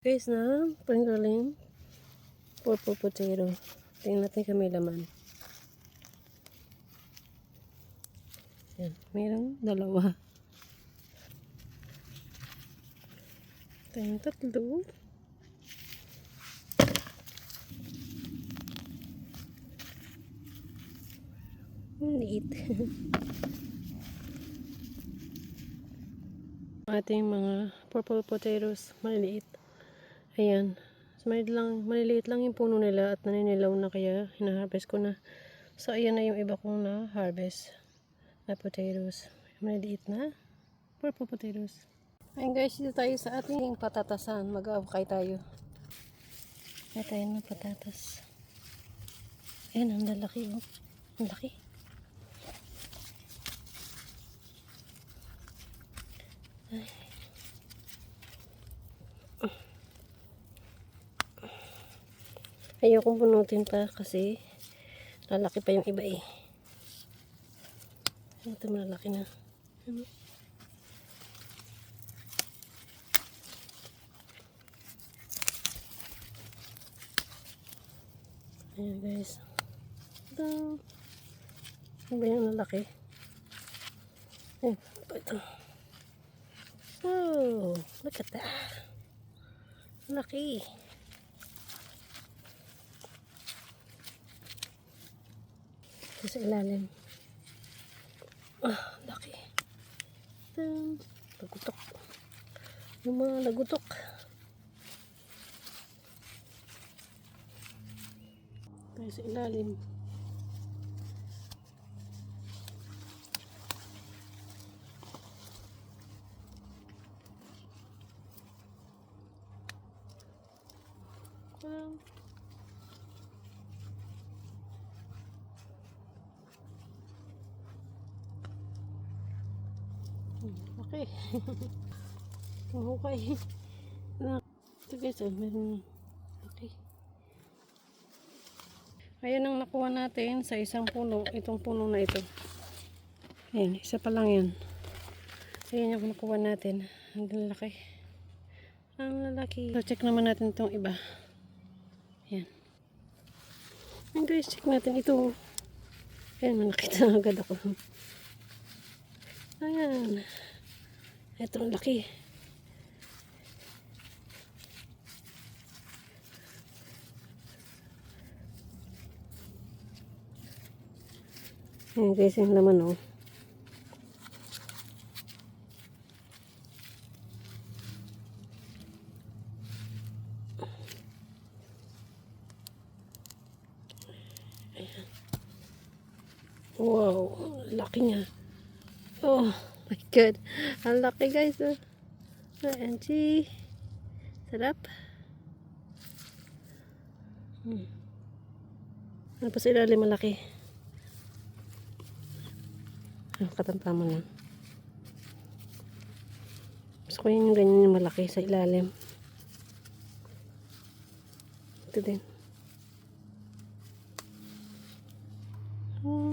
Guys na, panggaling purple potato. Tingnan natin kung may laman. Yan, mayroong dalawa. Tayong tatlo. Liit. Ating mga purple potatoes, maliliit. Ayan. So, maliliit lang yung puno nila at naninilaw na, kaya hina-harvest ko na. So, ayan na yung iba kong na-harvest na potatoes. Maliliit na purple potatoes. Ayan guys, dito tayo sa ating patatasan. Mag-aavocay tayo. Ayan tayo ng patatas. Ayan, ang lalaki. Oh. Ang laki. Ay. Ayokong bunutin pa kasi lalaki pa yung iba eh. Ito malalaki na. Ano? Ayan guys. Ito. Ano ba yung lalaki? Ayan. Ito. Oh, look at that. Laki. Ito sa ilalim. Ah, laki. Ito. Lagutok. Yung mga lagutok. Ito sa ilalim. Okay. Mahukay. Ito guys, oh, meron. Okay. Ayan ang nakuha natin sa isang puno. Itong puno na ito. Ayan, isa pa lang yan. Ayan yung nakuha natin. Ang lalaki. Ang lalaki. So, check naman natin itong iba. Ayan. Ayan guys, check natin ito. Ayan, nakita na agad ako. Ayan. Ito ang laki. Ayan guys, yung laman oh. Ayan. Wow, laki niya. Oh my god. Ang laki guys oh. Ayan, gee. Sarap. Ano pa sa ilalim malaki. Katamtaman lang. Gusto ko yung ganyan yung malaki sa ilalim. Ito din. Oh.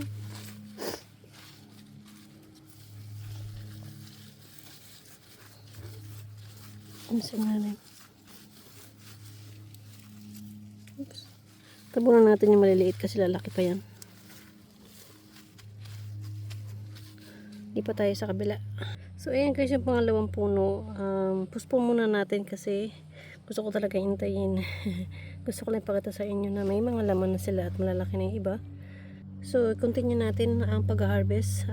Ano sa ilalim? Oops. Tabunan natin yung maliliit kasi lalaki pa yan. Di pa tayo sa kabila. So ayan guys yung pangalawang puno. Puspo muna natin kasi gusto ko talaga hintayin. Gusto ko lang ipakita sa inyo na may mga laman na sila at malalaki na yung iba. So continue natin ang pag-harvest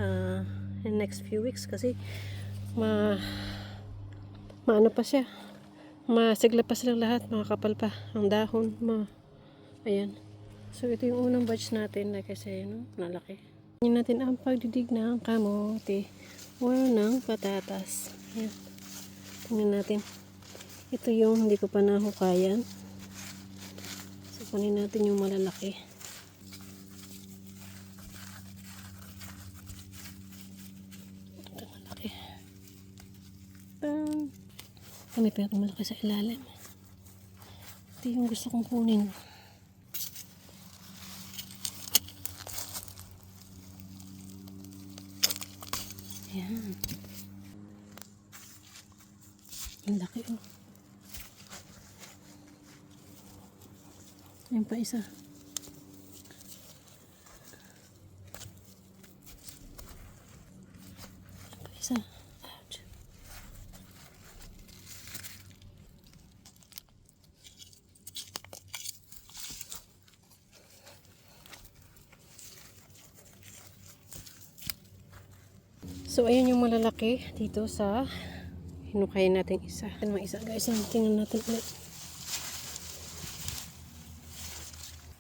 in next few weeks kasi maano pa siya. Masigla pa silang lahat. Makakapal pa ang dahon. Ayan. So ito yung unang batch natin. Like I say, no? Malaki. Tingnan natin ang pagdidig ng kamote o ng patatas. Ayan. Tingnan natin. Ito yung hindi ko pa nahukayan. So kunin natin yung malalaki. Ito malaki. May pero malaki sa ilalim. Ito yung gusto kong kunin. Ayan. Ang laki oh. Ayun pa isa. Ayun pa isa. Ouch. So, ayun yung malalaki dito sa hinukayin natin isa. Yan mga isa guys. Yan, tingnan natin ulit.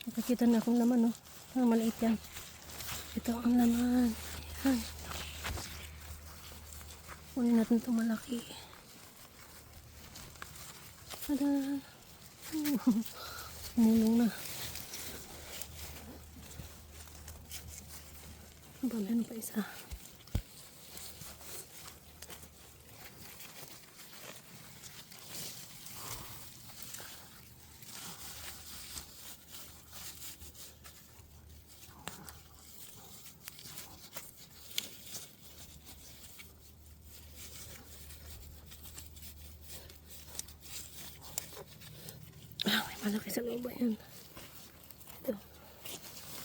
Nakakita na akong laman, no? Ah, maliit yan. Ito ang laman. Yan. Kunin natin itong malaki. Tada! Mulong na. Meron pa isa. Ah, may malaki sa loob. Ayan. Ito.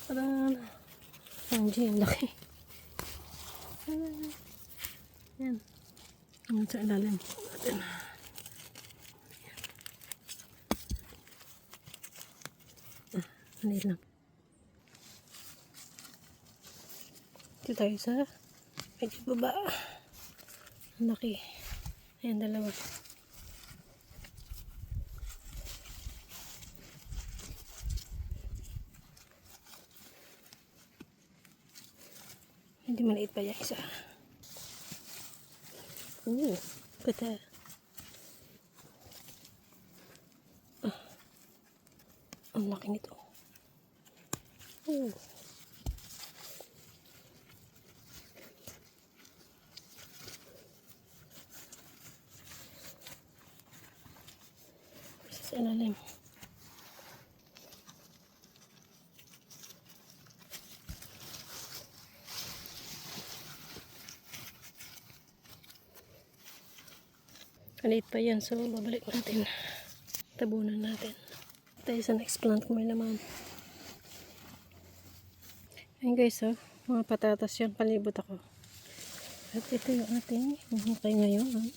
Parang ang G, ang laki. Ayan. Ang sa ilalim natin. Ah, maliit lang. Ito tayo sa medyo baba. Ang laki. Ayan, dalawa. Hindi maliit pa yung isa. Ooh, ganda. Ah, ang laki nito. Ooh. Isa sa ilalim. Maliit pa yan, so babalik natin. Tabunan natin. Tayo sa next plant kung may laman. Ayun guys, oh, mga patatas yan, palibot ako. At ito yung ating hukay ngayon.